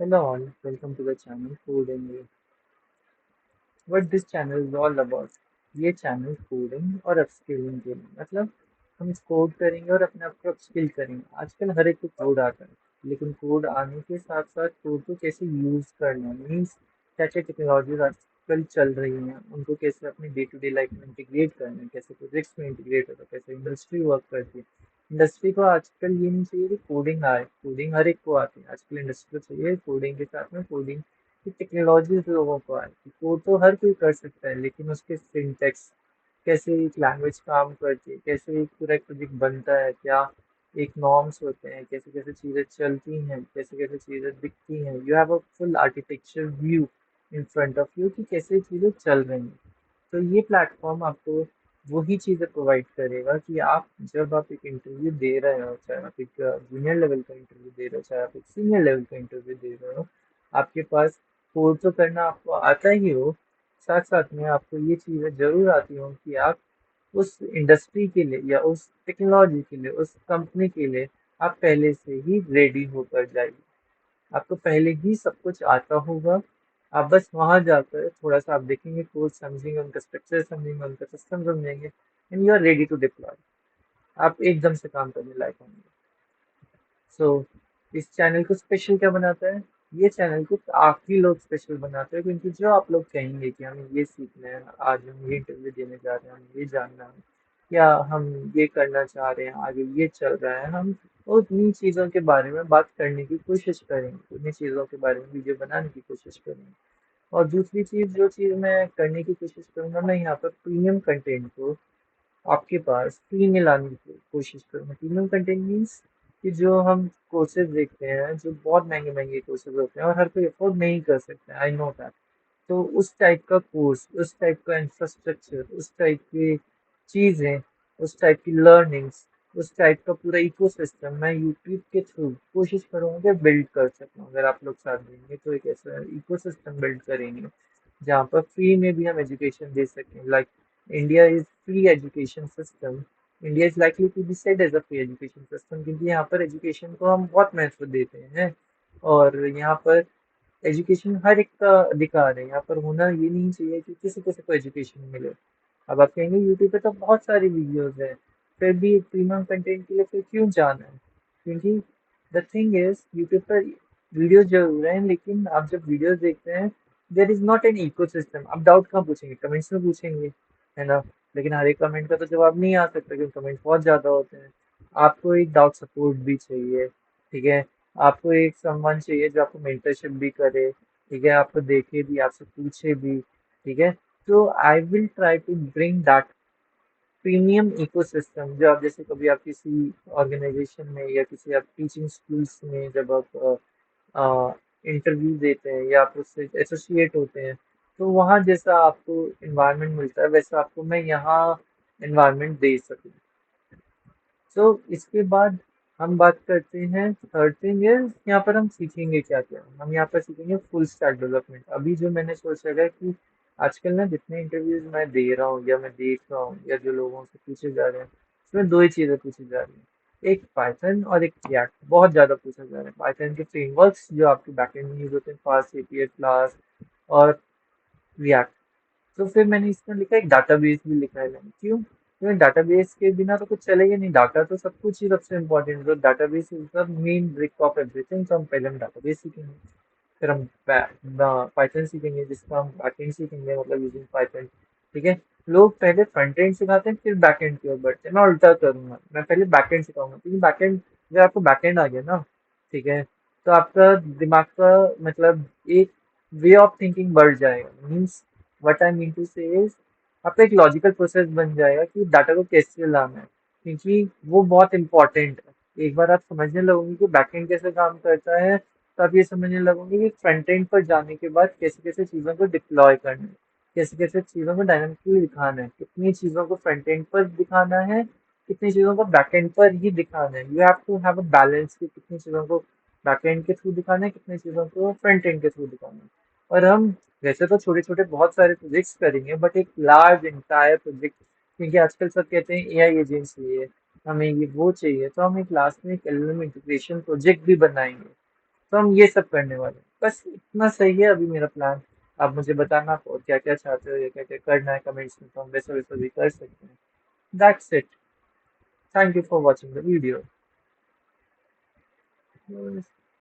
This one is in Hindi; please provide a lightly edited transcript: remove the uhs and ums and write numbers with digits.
Hello all, welcome to the channel Food and You. What this channel is all about? ये चैनल कोडिंग और अपस्किलिंग के लिए मतलब हम कोड करेंगे और अपने आप को अपस्किल करेंगे। आजकल हर एक को कोड आता है, लेकिन कोड आने के साथ साथ कोड को कैसे यूज करना है मीन्स क्या क्या टेक्नोलॉजीज आजकल चल रही हैं, उनको कैसे अपनी डे टू डे लाइफ में इंटीग्रेट करना है, कैसे प्रोजेक्ट्स में इंटीग्रेट होता है, कैसे इंडस्ट्री वर्क करती है। इंडस्ट्री को आजकल ये नहीं चाहिए कि कोडिंग आए, कोडिंग हर एक को आती है। आजकल इंडस्ट्री को चाहिए कोडिंग के साथ में कोडिंग की टेक्नोलॉजीज लोगों को आए। कोड तो हर कोई कर सकता है, लेकिन उसके सिंटेक्स, कैसे एक लैंग्वेज काम करती है, कैसे एक पूरा एक प्रोजेक्ट बनता है, क्या एक नॉर्म्स होते हैं, कैसे कैसे चीज़ें चलती हैं, कैसे कैसे चीज़ें दिखती हैं। You have a full architecture view in front of you कि कैसे चीज़ें चल रही हैं। तो ये प्लेटफॉर्म आपको वही चीज़ें प्रोवाइड करेगा कि आप जब आप एक इंटरव्यू दे रहे हो, चाहे आप एक जूनियर लेवल का इंटरव्यू दे रहे हो, चाहे आप एक सीनियर लेवल का इंटरव्यू दे रहे हो, आपके पास कोड तो करना आपको आता ही हो, साथ साथ में आपको ये चीज़ें ज़रूर आती हो कि आप उस इंडस्ट्री के लिए या उस टेक्नोलॉजी के लिए, उस कंपनी के लिए आप पहले से ही रेडी होकर जाइए। आपको पहले ही सब कुछ आता होगा। आप बस वहाँ जाकर थोड़ा-सा आप देखेंगे, कोड समझेंगे, उनका स्ट्रक्चर समझेंगे, उनका सिस्टम समझेंगे and you are ready to deploy. आप एकदम से काम करने लायक होंगे। सो इस चैनल को स्पेशल क्या बनाता है? ये चैनल को आप ही लोग स्पेशल बनाते हैं, क्योंकि जो आप लोग कहेंगे कि हमें ये सीखना है, आज हम ये इंटरव्यू देने जा रहे हैं, हमें ये जानना है, या हम ये करना चाह रहे हैं, आगे ये चल रहा है, हम उन्हीं चीज़ों के बारे में बात करने की कोशिश करेंगे, उन्हीं चीज़ों के बारे में वीडियो बनाने की कोशिश करेंगे। और दूसरी चीज़, जो चीज़ मैं करने की कोशिश करूँगा, मैं यहाँ पर प्रीमियम कंटेंट को आपके पास फ्री में लाने की कोशिश करूँगा। प्रीमियम कंटेंट मीन्स कि जो हम कोर्सेज देखते हैं, जो बहुत महंगे महंगे कोर्सेज होते हैं और हर कोई अफोर्ड नहीं कर सकता है, आई नो दैट। तो उस टाइप का कोर्स, उस टाइप का इंफ्रास्ट्रक्चर, उस टाइप की चीज़ें, उस टाइप की लर्निंग्स, उस टाइप का पूरा इकोसिस्टम मैं यूट्यूब के थ्रू कोशिश करूँगा कि बिल्ड कर सकूँ। अगर आप लोग साथ देंगे तो एक ऐसा इकोसिस्टम बिल्ड करेंगे जहाँ पर फ्री में भी हम एजुकेशन दे सकें। Like India is free education system, India is likely to be said as a free education system, क्योंकि यहाँ पर एजुकेशन को हम बहुत महत्व देते हैं। और यहाँ पर एजुकेशन हर एक का अधिकार है। यहाँ पर होना ये नहीं चाहिए कि किसी किसी को एजुकेशन मिले। अब आप कहेंगे यूट्यूब पे तो बहुत सारी वीडियोस हैं, फिर भी प्रीमियम कंटेंट के लिए फिर क्यों जाना है? क्योंकि द थिंग इज, यूट्यूब पर वीडियोस जरूर हैं, लेकिन आप जब वीडियोस देखते हैं, there is not an ecosystem. आप डाउट कहाँ पूछेंगे? कमेंट्स में पूछेंगे, है ना? लेकिन हर एक कमेंट का तो जवाब नहीं आ सकता, क्योंकि कमेंट बहुत ज़्यादा होते हैं। आपको एक डाउट सपोर्ट भी चाहिए, ठीक है? आपको एक समवन चाहिए जो आपको मेंटरशिप भी करे, ठीक है? आपको देखे भी, आपसे पूछे भी, ठीक है? तो I will try to bring that premium ecosystem. जो आप जैसे कभी आप किसी ऑर्गेनाइजेशन में या किसी आप टीचिंग स्कूल्स में जब आप इंटरव्यू देते हैं या आप उससे एसोसिएट होते हैं, तो वहाँ जैसा आपको इन्वायरमेंट मिलता है, वैसा आपको मैं यहाँ इन्वायरमेंट दे सकूँ। सो इसके बाद हम बात करते हैं, थर्ड थिंग इज, यहाँ पर हम सीखेंगे क्या क्या? हम यहाँ पर सीखेंगे फुल स्टैक डेवलपमेंट। अभी जो मैंने सोचा है कि आजकल ना जितने इंटरव्यूज मैं दे रहा हूँ या मैं देख रहा हूँ या जो लोगों से पूछे जा रहे हैं, उसमें दो ही चीज़ें पूछी जा रही हैं, एक पाइथन और एक रिएक्ट। बहुत ज़्यादा पूछा जा रहा है पाइथन के फ्रेमवर्क्स जो आपके बैकएंड में यूज होते हैं, फास्ट एपीआई क्लास और रिएक्ट। तो फिर मैंने इसमें लिखा एक डाटाबेस भी लिखा है मैंने। क्यों? क्योंकि डाटाबेस के बिना तो कुछ चलेगा नहीं। डाटा तो सब कुछ ही सबसे इम्पोर्टेंट है, तो database is the main brick of everything. तो हम पहले हम डाटाबेस सीखेंगे, फिर हम पाइथन सीखेंगे, जिसका हम बैकएंड सीखेंगे, मतलब यूजिंग पाइथन। ठीक है? लोग पहले फ्रंट एंड सिखाते हैं, फिर बैकएंड की ओर बढ़ते हैं। मैं उल्टा करूंगा, मैं पहले बैकएंड सिखाऊंगा, क्योंकि बैकएंड, जब आपको बैकएंड आ गया ना, ठीक है, तो आपका दिमाग का मतलब एक वे ऑफ थिंकिंग बढ़ जाएगा। Means what I mean to say is, आपका एक लॉजिकल प्रोसेस बन जाएगा कि डाटा को कैसे लाना है, क्योंकि वो बहुत इंपॉर्टेंट है। एक बार आप समझने लगोगे कि बैकएंड कैसे काम करता है, तो आप ये समझने लगोगे कि फ्रंट एंड पर जाने के बाद कैसे कैसे चीज़ों को डिप्लॉय करना है, कैसे कैसे चीज़ों को डायनामिकली दिखाना है, कितनी चीज़ों को फ्रंट एंड पर दिखाना है, कितनी चीज़ों को बैक एंड पर ही दिखाना है। You have to have a balance कि कितनी चीज़ों को बैक एंड के थ्रू दिखाना है, कितनी चीज़ों को फ्रंट एंड के थ्रू दिखाना है। और हम वैसे तो छोटे छोटे बहुत सारे प्रोजेक्ट्स करेंगे, बट एक लार्ज इंटायर प्रोजेक्ट, क्योंकि आजकल सब कहते हैं एआई एजेंट चाहिए, हमें ये वो चाहिए, तो हम एक लास्ट में एक एलएलएम इंटीग्रेशन प्रोजेक्ट भी बनाएंगे। तो हम ये सब करने वाले हैं। बस इतना सही है अभी मेरा प्लान। आप मुझे बताना और क्या क्या चाहते हो या क्या क्या करना है कमेंट्स में, तो हम वैसा वैसा भी कर सकते हैं। That's it. Thank you for watching the video.